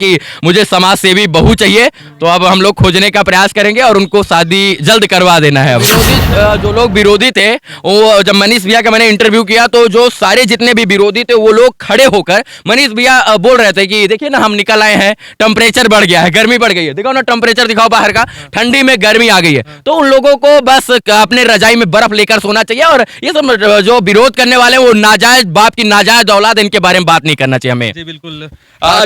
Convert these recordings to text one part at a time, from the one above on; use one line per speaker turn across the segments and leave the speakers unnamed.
कि मुझे समाज सेवी बहू चाहिए, तो अब हम लोग खोजने का प्रयास करेंगे और उनको शादी जल्द करवा देना है। अब जो लोग विरोधी थे, वो जब मनीष भैया का मैंने इंटरव्यू किया तो जो सारे जितने भी विरोधी थे वो लोग खड़े होकर मनीष भैया बोल रहे थे कि देखिए ना, हम निकल आए हैं, टेम्परेचर बढ़ गया है, गर्मी बढ़ गई है, देखो ना टेम्परेचर दिखाओ बाहर का, ठंडी में गर्मी आ गई है। तो उन लोगों को बस अपने रजाई में बर्फ लेकर सोना चाहिए, और ये सब जो विरोध करने वाले वो नाजायज बाप की नाजायज औलाद, इनके बारे में बात नहीं करना चाहिए हमें।
जी बिल्कुल।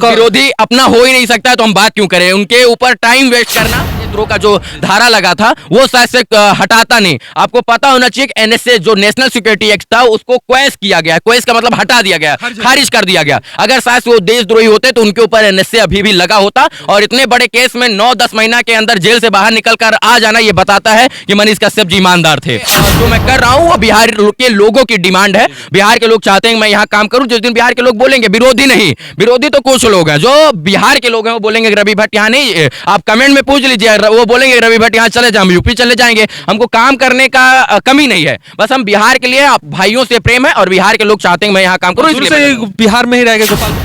विरोधी अपना हो ही नहीं सकता है तो हम बात क्यों करें, उनके ऊपर टाइम वेस्ट करना। देशद्रोह का जो धारा लगा था वो शायद से हटाता नहीं। आपको पता होना चाहिए कि एनएसए जो नेशनल सिक्योरिटी एक्ट था उसको क्वेश किया गया, क्वेश का मतलब हटा दिया गया, खारिज कर दिया गया। अगर शायद वो देशद्रोही होते तो उनके ऊपर एनएसए अभी भी लगा होता, और इतने बड़े केस में 9-10 महीना के अंदर जेल से बाहर निकल कर आ जाना, ये बताता है कि मनीष कश्यप जी ईमानदार थे। जो मैं कर रहा हूँ वो बिहार के लोगों की डिमांड है। बिहार के लोग चाहते हैं मैं यहाँ काम करूँ। जिस दिन बिहार के लोग बोलेंगे, विरोधी नहीं, विरोधी तो कुछ लोग हैं, जो बिहार के लोग हैं वो बोलेंगे रवि भट्ट यहाँ नहीं, आप कमेंट में पूछ लीजिए, वो बोलेंगे रवि भट्ट यहाँ चले जाए, हम यूपी चले जाएंगे। हमको काम करने का कमी नहीं है, बस हम बिहार के लिए भाइयों से प्रेम है और बिहार के लोग चाहते हैं मैं यहाँ काम करूँ, इसलिए
बिहार में ही रहेगा। गोपाल,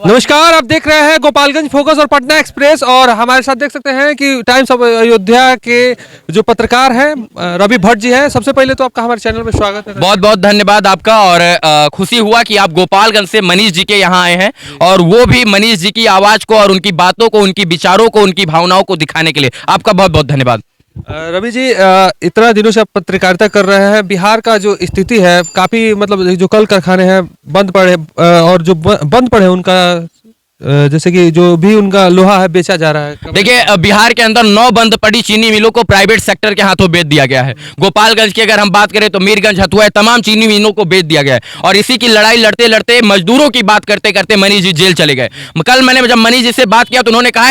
नमस्कार, आप देख रहे हैं गोपालगंज फोकस और पटना एक्सप्रेस, और हमारे साथ देख सकते हैं कि टाइम्स ऑफ अयोध्या के जो पत्रकार हैं रवि भट्ट जी हैं। सबसे पहले तो आपका हमारे चैनल में स्वागत है।
बहुत बहुत धन्यवाद आपका, और खुशी हुआ कि आप गोपालगंज से मनीष जी के यहाँ आए हैं, और वो भी मनीष जी की आवाज को और उनकी बातों को, उनकी विचारों को, उनकी भावनाओं को दिखाने के लिए आपका बहुत बहुत धन्यवाद।
रवि जी, इतना दिनों से आप पत्रकारिता कर रहे हैं, बिहार का जो स्थिति है काफी, मतलब जो कल कारखाने हैं बंद पड़े, और जो बंद पड़े उनका जैसे कि जो भी उनका लोहा है बेचा जा रहा है।
देखिए, बिहार के अंदर 9 बंद पड़ी चीनी मिलों को प्राइवेट सेक्टर के हाथों बेच दिया गया है। गोपालगंज की अगर हम बात करें तो मीरगंज, हथुआ, तमाम चीनी मिलों को बेच दिया गया है, और इसी की लड़ाई लड़ते लड़ते, मजदूरों की बात करते करते मनीष जी जेल चले गए। कल मैंने जब मनीष जी से बात किया तो उन्होंने कहा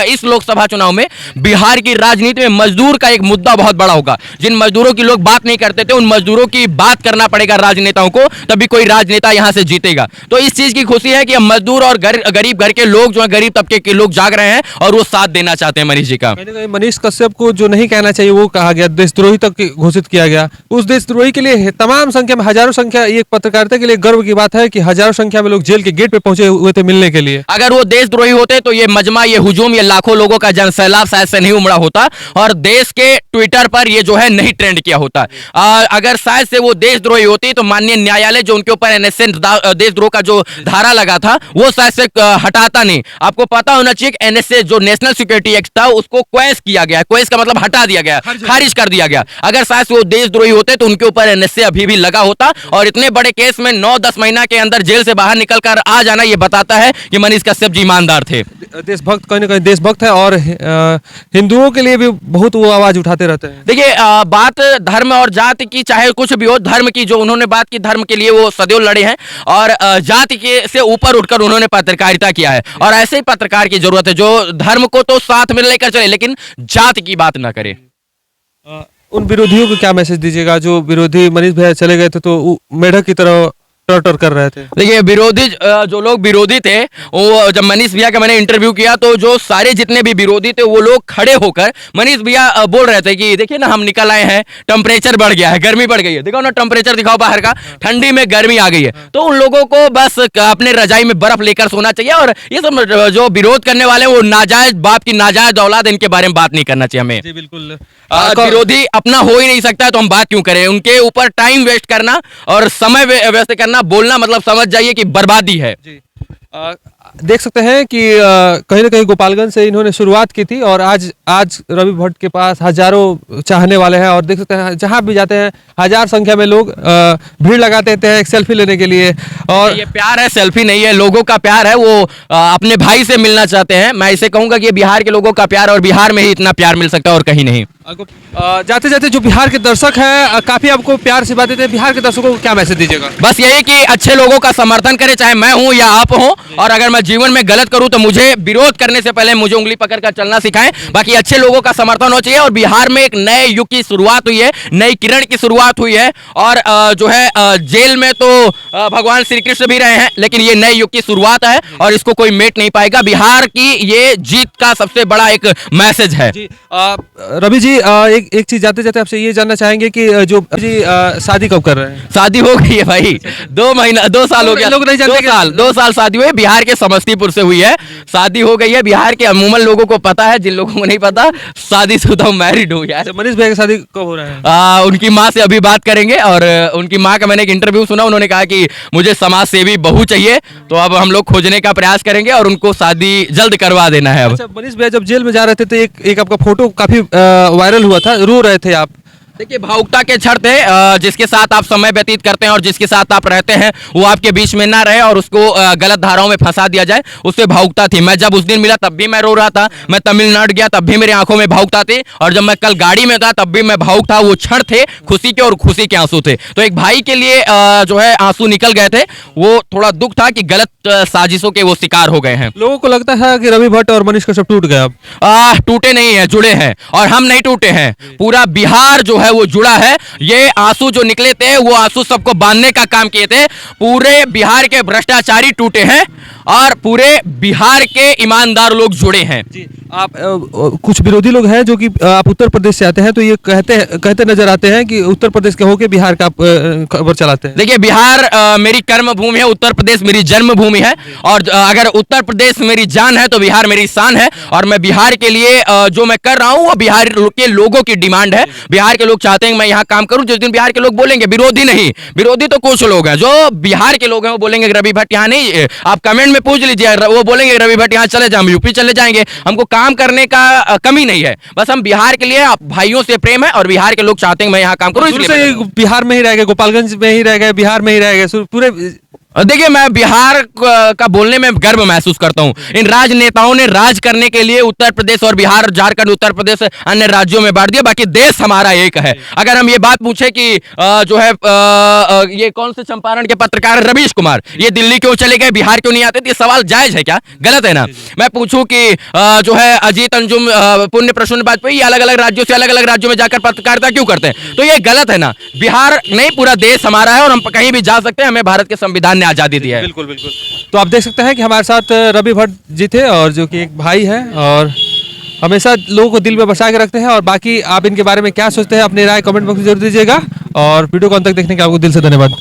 इस लोकसभा चुनाव में बिहार की राजनीति में मजदूर का एक मुद्दा बहुत बड़ा होगा। जिन मजदूरों की लोग बात नहीं करते थे, उन मजदूरों की बात करना पड़ेगा राजनेताओं को, तभी कोई राजनेता यहाँ से जीतेगा। तो इस चीज की खुशी है कि मजदूर और गरीब घर के लोग जो है, गरीब तबके के लोग जाग रहे हैं और वो साथ देना चाहते हैं मनीष जी का।
मनीष कश्यप को जो नहीं कहना चाहिए वो कहा गया, देशद्रोही तक घोषित किया गया। उस देशद्रोही के लिए तमाम संख्या में, हजारों संख्या, ये पत्रकारिता के लिए गर्व की बात है कि हजारों संख्या में लोग जेल के गेट पे पहुंचे हुए थे मिलने के लिए।
अगर वो देशद्रोही होते तो ये मजमा, ये हुजूम, ये लाखों लोगों का जनसैलाब शायद से नहीं उमड़ा होता, और देश के ट्विटर पर ये जो है नहीं ट्रेंड किया होता। अगर शायद से वो देशद्रोही होती तो माननीय न्यायालय जो उनके ऊपर एनएसए देशद्रोह का जो धारा लगा था वो शायद से हटाता नहीं। आपको पता होना चाहिए कि एनएसए जो नेशनल सिक्योरिटी एक्ट था उसको क्वेश किया गया, क्वेश का मतलब हटा दिया गया, खारिज कर दिया गया। अगर शायद वो देशद्रोही होते तो उनके ऊपर एनएसए अभी भी लगा होता, और इतने बड़े केस में 9-10 महीना के अंदर जेल से बाहर निकल कर आ जाना, ये बताता है कि मनीष कश्यप जी ईमानदार थे।
देशभक्त, कहीं ना कहीं देशभक्त है, और हिंदुओं के लिए भी बहुत वो आवाज उठाते रहते हैं।
देखिए, बात धर्म और जाति की चाहे कुछ भी हो, धर्म की जो उन्होंने बात की, धर्म के लिए वो सदैव लड़े हैं, और जाति के से ऊपर उठकर उन्होंने पत्रकारिता किया है, और ऐसे ही पत्रकार की जरूरत है जो धर्म को तो साथ में लेकर चले लेकिन जाति की बात ना करे।
उन विरोधियों को क्या मैसेज दीजिएगा जो विरोधी, मनीष भैया चले गए थे तो मेढक की तरह टर्टर कर रहे थे?
देखिए, विरोधी जो लोग विरोधी थे, वो जब मनीष भैया का मैंने इंटरव्यू किया तो जो सारे जितने भी विरोधी थे वो लोग खड़े होकर मनीष भैया बोल रहे थे कि देखिए ना, हम निकल आए हैं, टेम्परेचर बढ़ गया है, गर्मी बढ़ गई है, देखो ना टेम्परेचर दिखाओ बाहर का, ठंडी में गर्मी आ गई है। तो उन लोगों को बस अपने रजाई में बर्फ लेकर सोना चाहिए, और ये सब जो विरोध करने वाले वो नाजायज बाप की नाजायज औलाद, इनके बारे में बात नहीं करना चाहिए हमें।
जी बिल्कुल।
विरोधी अपना हो ही नहीं सकता है तो हम बात क्यों करें, उनके ऊपर टाइम वेस्ट करना और समय व्यस्त करना, बोलना मतलब समझ जाइए कि बर्बादी है।
जी। देख सकते हैं कि कहीं ना कहीं गोपालगंज से इन्होंने शुरुआत की थी, और आज रवि भट्ट के पास हजारों चाहने वाले हैं, और देख सकते हैं जहां भी जाते हैं हजार संख्या में लोग भीड़ लगाते हैं एक सेल्फी लेने के लिए। और
ये प्यार है, सेल्फी नहीं है, लोगों का प्यार है, वो अपने भाई से मिलना चाहते हैं। मैं इसे कहूंगा कि ये बिहार के लोगों का प्यार, और बिहार में ही इतना प्यार मिल सकता है और कहीं नहीं।
जाते जाते जो बिहार के दर्शक हैं काफी आपको प्यार से बात देते हैं, बिहार के दर्शकों को क्या मैसेज दीजिएगा?
बस यही कि अच्छे लोगों का समर्थन करें, चाहे मैं हूं या आप हो, और अगर मैं जीवन में गलत करूं तो मुझे विरोध करने से पहले मुझे उंगली पकड़कर चलना सिखाएं। बाकी अच्छे लोगों का समर्थन होना चाहिए, और बिहार में एक नए युग की शुरुआत हुई है, नई किरण की शुरुआत हुई है, और जो है जेल में तो भगवान श्री कृष्ण भी रहे हैं, लेकिन ये नए युग की शुरुआत है और इसको कोई मेट नहीं पाएगा। बिहार की ये जीत का सबसे बड़ा एक मैसेज है।
रवि जी, एक चीज जाते जाते आपसे ये जानना चाहेंगे कि जो जी शादी कब कर रहे हैं?
शादी हो गई है भाई, 2 साल हो गया,
लोग नहीं जानते
2 साल शादी हुई। बिहार के समझ समस्तीपुर से हुई है, शादी हो गई है। बिहार के अमूमन लोगों को पता है, जिन लोगों को नहीं पता शादीशुदा हूं, मैरिड हूँ यार।
मनीष भैया की शादी कब हो रहा है?
उनकी माँ से अभी बात करेंगे, और उनकी माँ का मैंने एक इंटरव्यू सुना, उन्होंने कहा कि मुझे समाज सेवी बहू चाहिए, तो अब हम लोग खोजने का प्रयास करेंगे और उनको शादी जल्द करवा देना है अब।
अच्छा, मनीष भैया जब जेल में जा रहे थे तो एक आपका फोटो काफी वायरल हुआ था, रो रहे थे आप।
देखिए, भावुकता के क्षण थे, जिसके साथ आप समय व्यतीत करते हैं और जिसके साथ आप रहते हैं वो आपके बीच में ना रहे और उसको गलत धाराओं में फंसा दिया जाए, उससे भावुकता थी। मैं जब उस दिन मिला तब भी मैं रो रहा था, मैं तमिलनाडु गया तब भी मेरी आंखों में भावुकता थी, और जब मैं कल गाड़ी में था तब भी मैं भावुक था। वो क्षण थे खुशी के, और खुशी के आंसू थे। तो एक भाई के लिए जो है आंसू निकल गए थे। वो थोड़ा दुख था कि गलत साजिशों के वो शिकार हो गए हैं।
लोगों को लगता है कि रवि भट्ट और मनीष कश्यप टूट गए अब।
टूटे नहीं है, जुड़े हैं, और हम नहीं टूटे हैं। पूरा बिहार जो है वो जुड़ा है। ये आंसू जो निकले थे वो आंसू सबको बांधने का काम किए थे। पूरे बिहार के भ्रष्टाचारी टूटे हैं और पूरे बिहार के ईमानदार लोग जुड़े हैं।
जी, आप कुछ विरोधी लोग हैं जो कि आप उत्तर प्रदेश से आते हैं, तो ये कहते नजर आते हैं कि उत्तर प्रदेश के होके बिहार का आप खबर चलाते हैं।
देखिए, बिहार मेरी कर्म भूमि है, उत्तर प्रदेश मेरी जन्मभूमि है, और अगर उत्तर प्रदेश मेरी जान है तो बिहार मेरी शान है। और मैं बिहार के लिए जो मैं कर रहा हूँ वो बिहार के लोगों की डिमांड है। बिहार के लोग चाहते हैं कि मैं यहाँ काम करूं। जिस दिन बिहार के लोग बोलेंगे, विरोधी नहीं, विरोधी तो कुछ लोग हैं, जो बिहार के लोग हैं वो बोलेंगे रवि भट्ट यहाँ नहीं, आप कमेंट में पूछ लीजिए, वो बोलेंगे रवि भट्ट यहाँ चले जाए, हम यूपी चले जाएंगे। हमको काम करने का कमी नहीं है, बस हम बिहार के लिए भाइयों से प्रेम है और बिहार के लोग चाहते हैं मैं यहाँ काम करूं, इसलिए
बिहार में ही रह गए, गोपालगंज में ही रह गए, बिहार में ही रह गए पूरे।
देखिए, मैं बिहार का बोलने में गर्व महसूस करता हूं। इन राजनेताओं ने राज करने के लिए उत्तर प्रदेश और बिहार, झारखंड, उत्तर प्रदेश अन्य राज्यों में बांट दिया, बाकी देश हमारा एक है। अगर हम ये बात पूछे कि जो है ये कौन से चंपारण के पत्रकार रवीश कुमार, ये दिल्ली क्यों चले गए, बिहार क्यों नहीं आते, तो ये सवाल जायज है क्या? गलत है ना? मैं पूछूं कि जो है अजीत अंजुम, पुण्य प्रसून वाजपेयी अलग अलग राज्यों से अलग अलग राज्यों में जाकर पत्रकारिता क्यों करते हैं, तो ये गलत है ना? बिहार नहीं, पूरा देश हमारा है और हम कहीं भी जा सकते हैं, हमें भारत के संविधान ने आजादी दी है।
बिल्कुल बिल्कुल। तो आप देख सकते हैं कि हमारे साथ रवि भट्ट जी थे, और जो कि एक भाई है और हमेशा लोगों को दिल में बसा के रखते हैं। और बाकी आप इनके बारे में क्या सोचते हैं, अपनी राय कमेंट बॉक्स में जरूर दीजिएगा, और वीडियो को अंत तक देखने के आपको दिल से धन्यवाद।